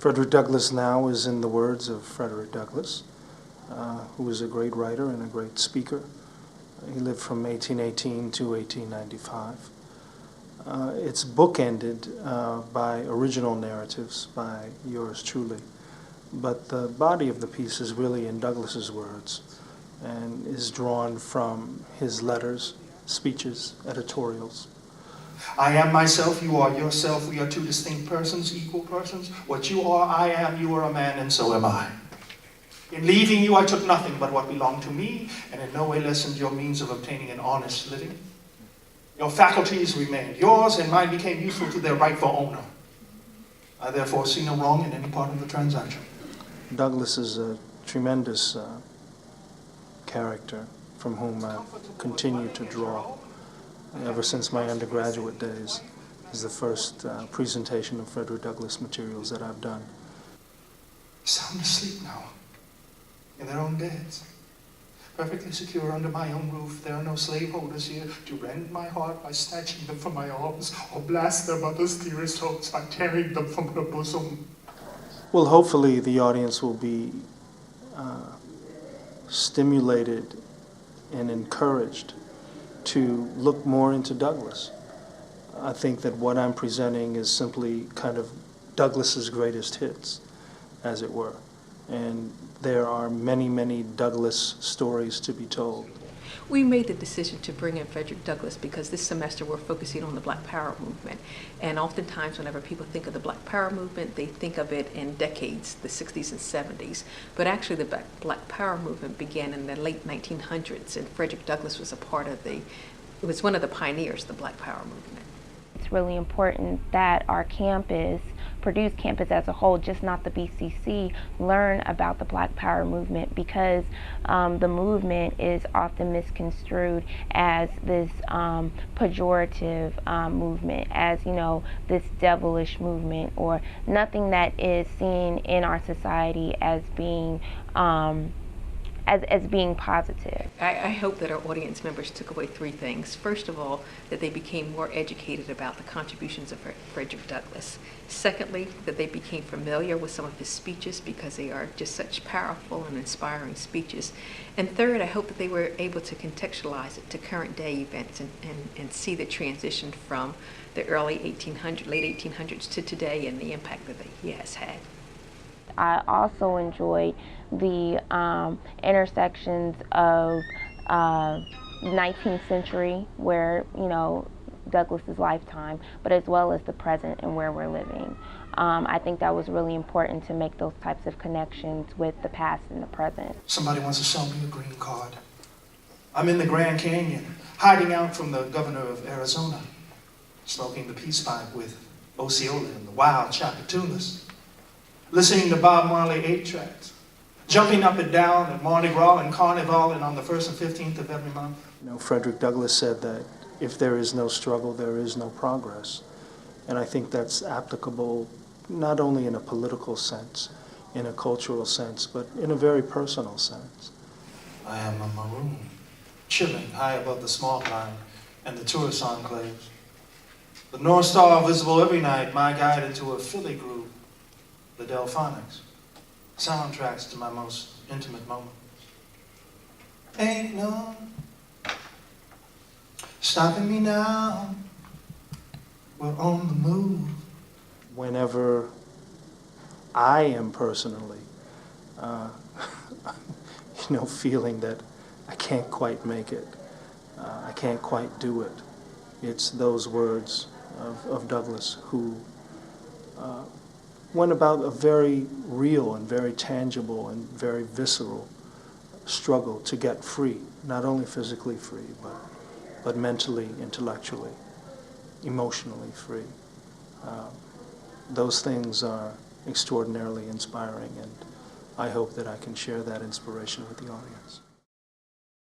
Frederick Douglass now is in the words of Frederick Douglass, who was a great writer and a great speaker. He lived from 1818 to 1895. It's bookended by original narratives by yours truly, but the body of the piece is really in Douglass's words and is drawn from his letters, speeches, editorials. I am myself, you are yourself, we are two distinct persons, equal persons. What you are, I am, you are a man, and so am I. In leaving you, I took nothing but what belonged to me, and in no way lessened your means of obtaining an honest living. Your faculties remained yours, and mine became useful to their rightful owner. I therefore see no wrong in any part of the transaction. Douglass is a tremendous character from whom I've continued to draw ever since my undergraduate days. Is the first presentation of Frederick Douglass materials that I've done. Sound asleep now, in their own beds, perfectly secure under my own roof. There are no slaveholders here to rend my heart by snatching them from my arms, or blast their mother's dearest hopes by tearing them from her bosom. Well, hopefully the audience will be stimulated and encouraged to look more into Douglass. I think that what I'm presenting is simply kind of Douglass's greatest hits, as it were. And there are many, many Douglass stories to be told. We made the decision to bring in Frederick Douglass because this semester we're focusing on the Black Power movement. And oftentimes whenever people think of the Black Power movement, they think of it in decades, the 60s and 70s. But actually the Black Power movement began in the late 1900s, and Frederick Douglass was was one of the pioneers of the Black Power movement. It's really important that our campus, Purdue's campus as a whole, just not the BCC, learn about the Black Power movement, because the movement is often misconstrued as this pejorative movement, as, you know, this devilish movement, or nothing that is seen in our society as being as being positive. I hope that our audience members took away three things. First of all, that they became more educated about the contributions of Frederick Douglass. Secondly, that they became familiar with some of his speeches because they are just such powerful and inspiring speeches. And third, I hope that they were able to contextualize it to current day events and see the transition from the early late 1800s to today and the impact that he has had. I also enjoyed the intersections of 19th century, where, you know, Douglass's lifetime, but as well as the present and where we're living. I think that was really important to make those types of connections with the past and the present. Somebody wants to sell me a green card. I'm in the Grand Canyon, hiding out from the governor of Arizona, smoking the peace pipe with Osceola and the wild Chapatunas, listening to Bob Marley 8-tracks, jumping up and down at Mardi Gras and Carnival and on the 1st and 15th of every month. You know, Frederick Douglass said that if there is no struggle, there is no progress. And I think that's applicable not only in a political sense, in a cultural sense, but in a very personal sense. I am a maroon, chilling high above the small line and the tourist enclaves. The North Star visible every night, my guide into a Philly group, the Delphonics, soundtracks to my most intimate moments. Ain't no stopping me now, we're on the move. Whenever I am personally, feeling that I can't quite make it, I can't quite do it, it's those words of Douglass, who went about a very real and very tangible and very visceral struggle to get free, not only physically free, but mentally, intellectually, emotionally free. Those things are extraordinarily inspiring, and I hope that I can share that inspiration with the audience.